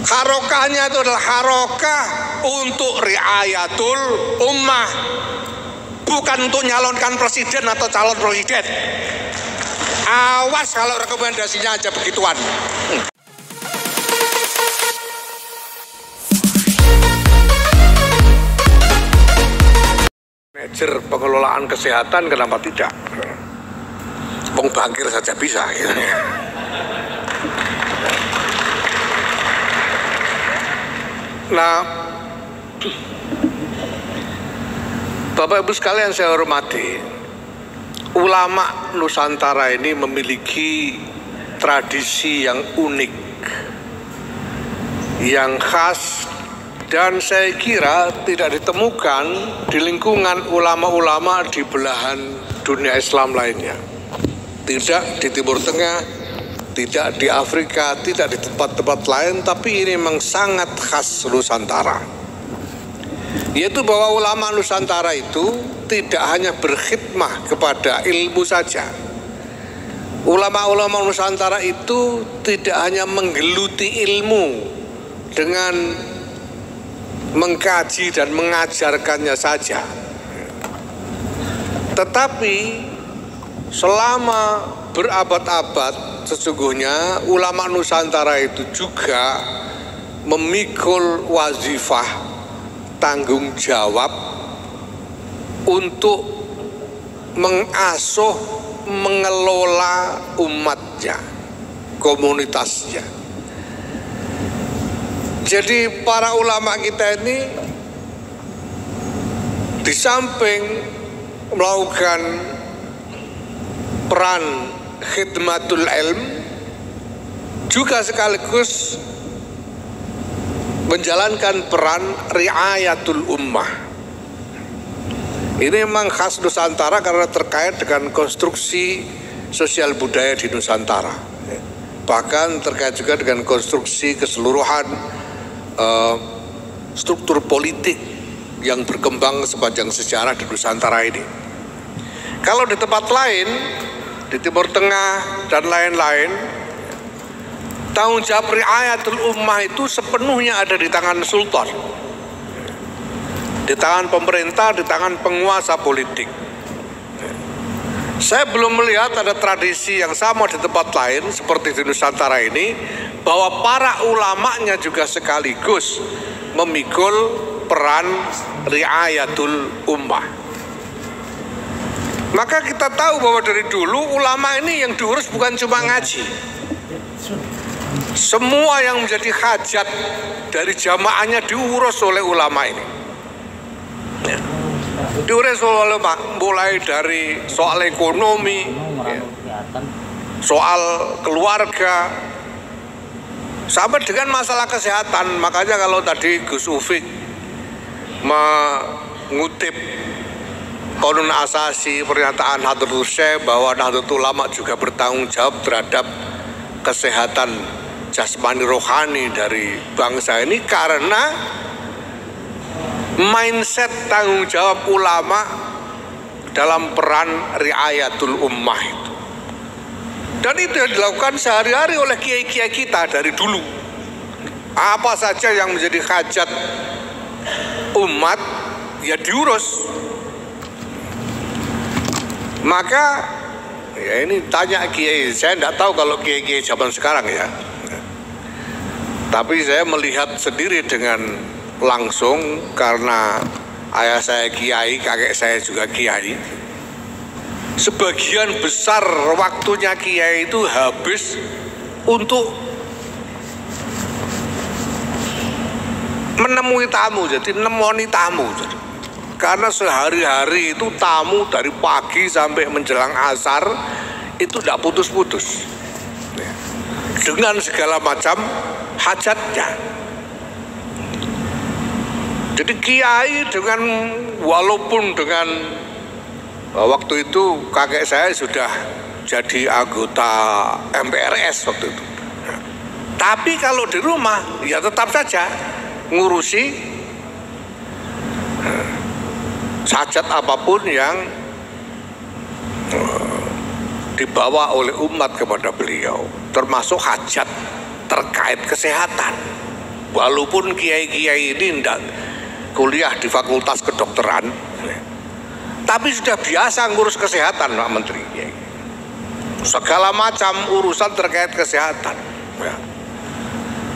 Harokahnya itu adalah harokah untuk riayatul ummah, bukan untuk nyalonkan presiden atau calon presiden. Awas kalau rekomendasinya aja begituan. Manajer pengelolaan kesehatan kenapa tidak? Wong bangkir saja bisa gitu. Nah, Bapak Ibu sekalian saya hormati, ulama Nusantara ini memiliki tradisi yang unik, yang khas, dan saya kira tidak ditemukan di lingkungan ulama-ulama di belahan dunia Islam lainnya. Tidak di Timur Tengah, tidak di Afrika, tidak di tempat-tempat lain, tapi ini memang sangat khas Nusantara. Yaitu bahwa ulama Nusantara itu tidak hanya berkhidmah kepada ilmu saja. Ulama-ulama Nusantara itu tidak hanya menggeluti ilmu dengan mengkaji dan mengajarkannya saja, tetapi selama berabad-abad sesungguhnya ulama Nusantara itu juga memikul wazifah tanggung jawab untuk mengasuh, mengelola umatnya, komunitasnya. Jadi para ulama kita ini di samping melakukan peran khidmatul ilm, juga sekaligus menjalankan peran riayatul ummah. Ini memang khas Nusantara karena terkait dengan konstruksi sosial budaya di Nusantara. Bahkan terkait juga dengan konstruksi keseluruhan struktur politik yang berkembang sepanjang sejarah di Nusantara ini. Kalau di tempat lain, di Timur Tengah dan lain-lain, tanggung jawab riayatul ummah itu sepenuhnya ada di tangan sultan, di tangan pemerintah, di tangan penguasa politik. Saya belum melihat ada tradisi yang sama di tempat lain seperti di Nusantara ini, bahwa para ulamanya juga sekaligus memikul peran riayatul ummah. Maka kita tahu bahwa dari dulu ulama ini yang diurus bukan cuma ngaji. Semua yang menjadi hajat dari jamaahnya diurus oleh ulama ini. Ya. Diurus oleh ulama, mulai dari soal ekonomi, ya, soal keluarga, sampai dengan masalah kesehatan. Makanya kalau tadi Gus Ufik mengutip Qanun Asasi, pernyataan Nahdlatul Syekh bahwa Nahdlatul Ulama juga bertanggung jawab terhadap kesehatan jasmani rohani dari bangsa ini, karena mindset tanggung jawab ulama dalam peran riayatul ummah itu. Dan itu yang dilakukan sehari-hari oleh kiai-kiai kita dari dulu. Apa saja yang menjadi hajat umat ya diurus. Maka ya ini tanya kiai, saya tidak tahu kalau kiai-kiai zaman sekarang ya. Tapi saya melihat sendiri dengan langsung karena ayah saya kiai, kakek saya juga kiai. Sebagian besar waktunya kiai itu habis untuk menemui tamu, jadi nemoni tamu. Karena sehari-hari itu tamu dari pagi sampai menjelang asar itu tidak putus-putus, dengan segala macam hajatnya. Jadi kiai dengan, walaupun dengan waktu itu kakek saya sudah jadi anggota MPRS waktu itu, tapi kalau di rumah ya tetap saja ngurusi hajat apapun yang dibawa oleh umat kepada beliau, termasuk hajat terkait kesehatan. Walaupun kiai-kiai ini tidak kuliah di fakultas kedokteran, tapi sudah biasa ngurus kesehatan Pak Menteri. Segala macam urusan terkait kesehatan.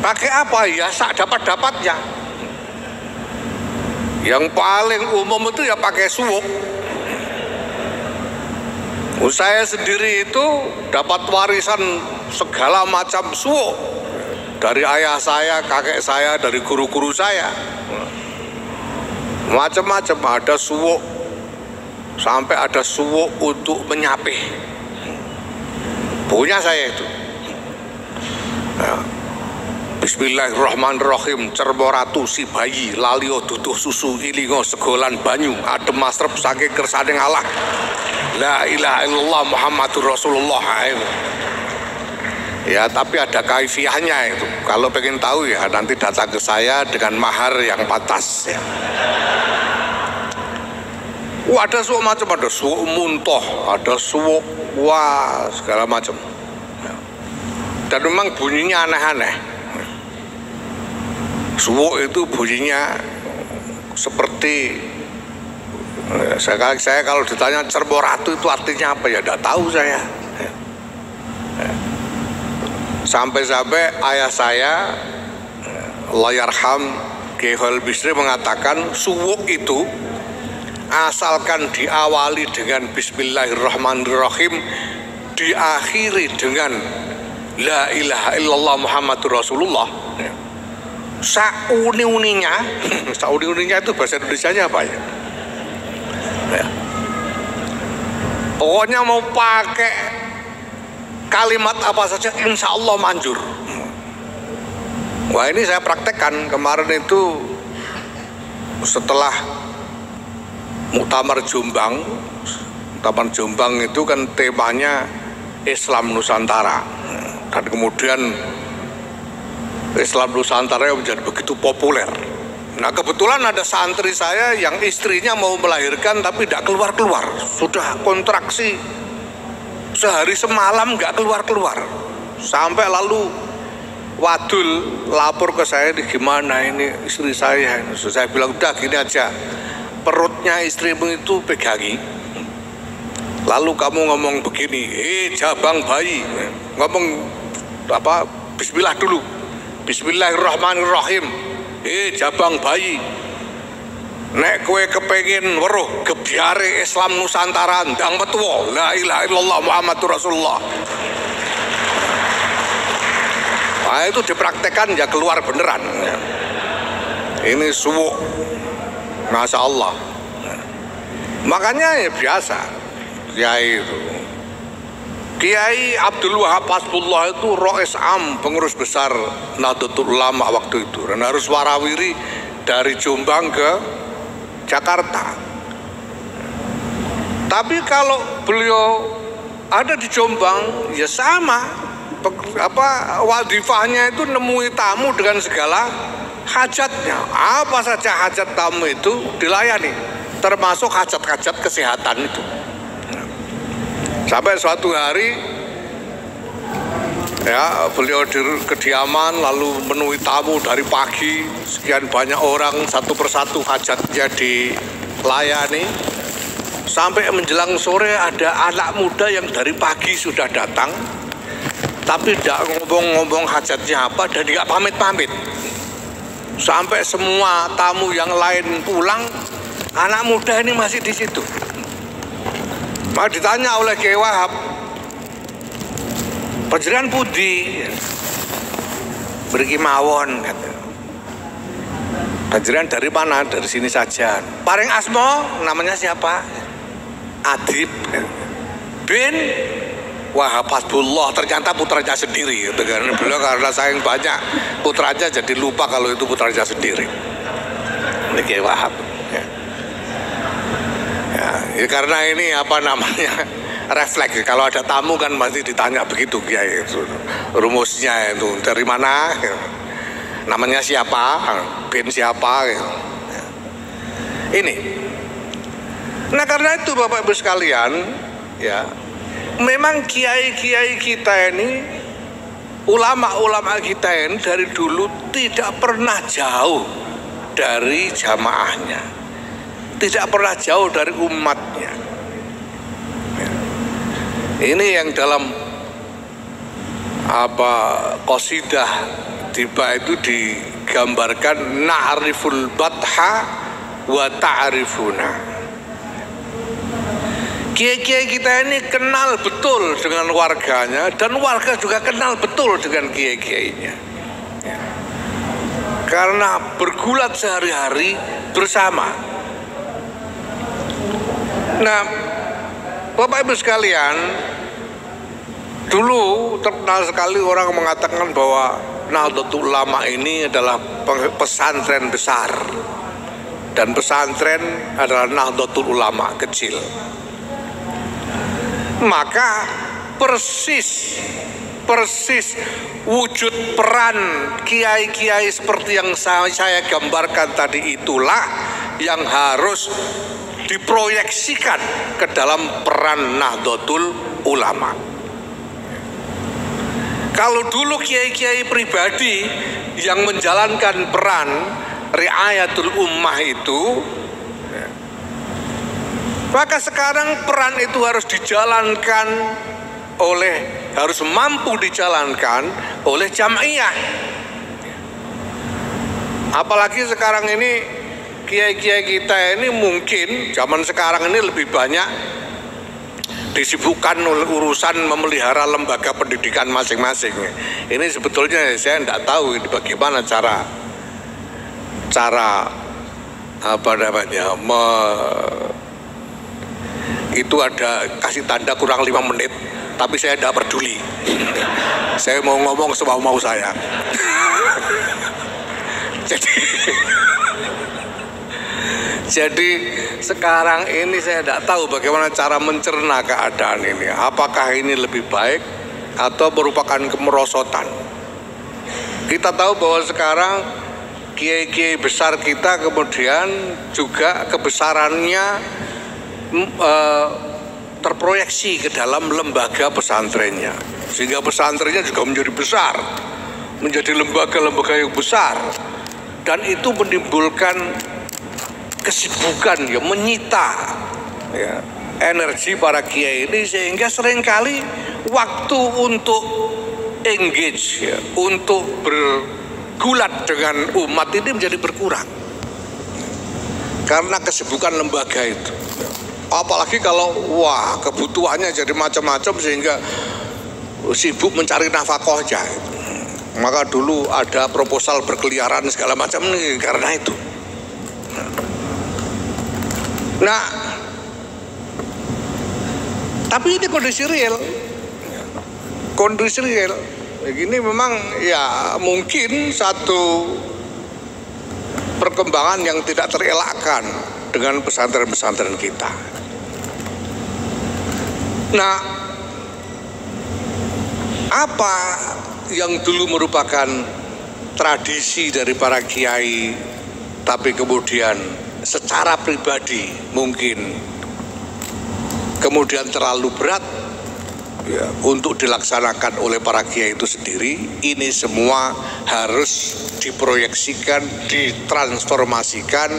Pakai apa ya? Sak dapat-dapatnya. Yang paling umum itu ya pakai suwuk. Saya sendiri itu dapat warisan segala macam suwuk dari ayah saya, kakek saya, dari guru-guru saya. Macam-macam, ada suwuk sampai ada suwuk untuk menyapih. Punya saya itu. Bismillahirrahmanirrahim. Cermo ratu si bayi lalio duduh susu ilingo segolan banyu adem masrep saking kersaning Allah. La ilaha illallah Muhammadur Rasulullah. Ya, tapi ada kaifiahnya itu. Kalau pengen tahu ya nanti datang ke saya dengan mahar yang pantas ya. Ada suwuk macam, ada suwuk muntoh, ada suwuk wah segala macam. Dan memang bunyinya aneh-aneh. Suwuk itu bunyinya seperti saya kalau ditanya cermo ratu itu artinya apa ya tidak tahu saya. Sampai-sampai ayah saya Allahyarham Kiai Khalil Bisri mengatakan suwuk itu asalkan diawali dengan Bismillahirrahmanirrahim, diakhiri dengan La ilaha illallah Muhammadur Rasulullah, sauni-uninya sauni-uninya itu bahasa Indonesianya apa ya? Pokoknya mau pakai kalimat apa saja insya Allah manjur. Wah, ini saya praktekkan kemarin itu setelah Muktamar Jombang. Muktamar Jombang itu kan temanya Islam Nusantara, dan kemudian Islam Nusantara yang menjadi begitu populer. Nah, kebetulan ada santri saya yang istrinya mau melahirkan tapi tidak keluar-keluar, sudah kontraksi sehari semalam nggak keluar-keluar, sampai lalu wadul lapor ke saya, ini gimana ini istri saya. Saya bilang udah gini aja, perutnya istrimu itu pegangi, lalu kamu ngomong begini, jabang bayi, ngomong apa, bismillah dulu, Bismillahirrahmanirrahim, jabang bayi, nek kue kepengin weruh gebyare Islam Nusantara ndang metuwa la ilaha illallah Muhammadur Rasulullah. Nah, itu dipraktekkan ya keluar beneran. Ini suwuk, masya Allah. Makanya ya biasa Kiai itu, Kiai Abdul Wahab Hasbullah itu Rois Am, pengurus besar Nahdlatul Ulama waktu itu, dan harus warawiri dari Jombang ke Jakarta. Tapi kalau beliau ada di Jombang ya sama, wadifahnya itu nemui tamu dengan segala hajatnya. Apa saja hajat tamu itu dilayani, termasuk hajat-hajat kesehatan itu. Sampai suatu hari ya beliau di kediaman lalu menemui tamu dari pagi, sekian banyak orang, satu persatu hajatnya dilayani. Sampai menjelang sore ada anak muda yang dari pagi sudah datang, tapi tidak ngomong-ngomong hajatnya apa dan tidak pamit-pamit. Sampai semua tamu yang lain pulang, anak muda ini masih di situ. Maka ditanya oleh Kiai Wahab, panjenengan pundi? Mriki mawon, kata. Panjenengan dari mana? Dari sini saja. Paring asma, namanya siapa? Adib. Bin Wahab Hasbullah, ternyata putranya sendiri. Beliau karena sayang banyak putranya jadi lupa kalau itu putranya sendiri. Ini Kiai Wahab. Ya, karena ini apa namanya, refleks. Kalau ada tamu kan masih ditanya begitu, Kiai, rumusnya itu dari mana, namanya siapa, bin siapa, ini. Nah, karena itu Bapak Ibu sekalian, ya memang kiai-kiai kita ini ulama-ulama kita ini dari dulu tidak pernah jauh dari jamaahnya, tidak pernah jauh dari umatnya. Ini yang dalam qasidah tiba itu digambarkan, na'riful batha wa ta'rifuna. Kiai-kiai kita ini kenal betul dengan warganya, dan warga juga kenal betul dengan kiai-kiainya, karena bergulat sehari-hari bersama. Nah, Bapak Ibu sekalian, dulu terkenal sekali orang mengatakan bahwa Nahdlatul Ulama ini adalah pesantren besar, dan pesantren adalah Nahdlatul Ulama kecil. Maka persis wujud peran kiai-kiai seperti yang saya gambarkan tadi itulah yang harus diproyeksikan ke dalam peran Nahdlatul Ulama. Kalau dulu kiai-kiai pribadi yang menjalankan peran riayatul ummah itu, maka sekarang peran itu harus mampu dijalankan oleh jamaiyah. Apalagi sekarang ini kiai-kiai kita ini mungkin zaman sekarang ini lebih banyak disibukkan oleh urusan memelihara lembaga pendidikan masing-masing. Ini sebetulnya saya tidak tahu ini bagaimana cara itu ada kasih tanda kurang 5 menit, tapi saya tidak peduli. Saya mau ngomong semau-mau saya. Jadi sekarang ini saya tidak tahu bagaimana cara mencerna keadaan ini. Apakah ini lebih baik atau merupakan kemerosotan? Kita tahu bahwa sekarang kiai-kiai besar kita kemudian juga kebesarannya terproyeksi ke dalam lembaga pesantrennya, sehingga pesantrennya juga menjadi besar, menjadi lembaga-lembaga yang besar, dan itu menimbulkan kesibukan, menyita energi para kiai ini, sehingga seringkali waktu untuk engage, untuk bergulat dengan umat ini menjadi berkurang karena kesibukan lembaga itu. Apalagi kalau kebutuhannya jadi macam-macam sehingga sibuk mencari nafkah aja. Maka dulu ada proposal berkeliaran segala macam nih karena itu. Nah, tapi ini kondisi real. Kondisi real. Begini memang ya mungkin satu perkembangan yang tidak terelakkan dengan pesantren-pesantren kita. Nah, apa yang dulu merupakan tradisi dari para kiai, tapi kemudian secara pribadi mungkin kemudian terlalu berat untuk dilaksanakan oleh para kiai itu sendiri, ini semua harus diproyeksikan, ditransformasikan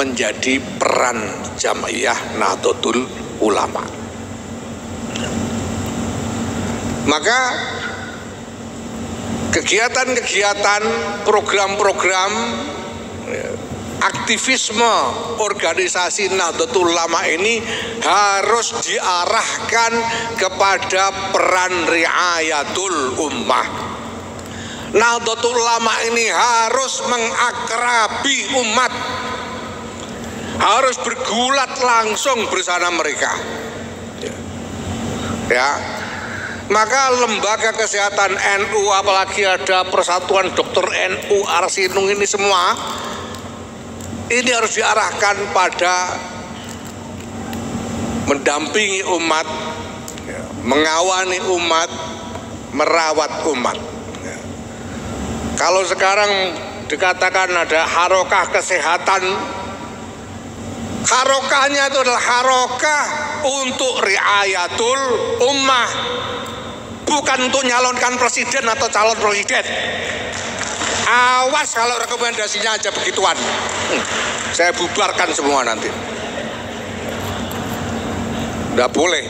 menjadi peran jamaiyah Nahdlatul Ulama. Maka kegiatan-kegiatan, program-program, aktivisme organisasi Nahdlatul Ulama ini harus diarahkan kepada peran riayatul ummah. Nahdlatul Ulama ini harus mengakrabi umat, harus bergulat langsung bersama mereka. Maka lembaga kesehatan NU, apalagi ada Persatuan Dokter NU Arsinung, ini semua ini harus diarahkan pada mendampingi umat, mengawani umat, merawat umat. Kalau sekarang dikatakan ada harokah kesehatan, harokahnya itu adalah harokah untuk riayatul ummah, bukan untuk nyalonkan presiden atau calon presiden. Awas kalau rekomendasinya aja begituan, saya bubarkan semua nanti. Nggak boleh.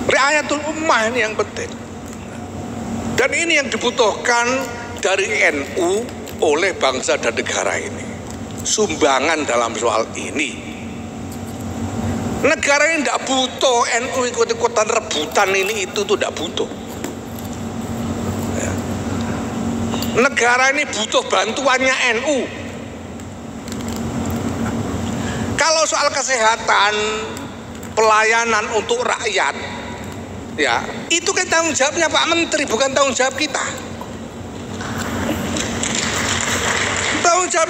Riayatul ummah ini yang penting. Dan ini yang dibutuhkan dari NU oleh bangsa dan negara ini. Sumbangan dalam soal ini. Negara ini tidak butuh NU ikut-ikutan rebutan ini itu tuh tidak butuh. Negara ini butuh bantuannya NU. Kalau soal kesehatan, pelayanan untuk rakyat, ya itu kan tanggung jawabnya Pak Menteri, bukan tanggung jawab kita. Tanggung jawab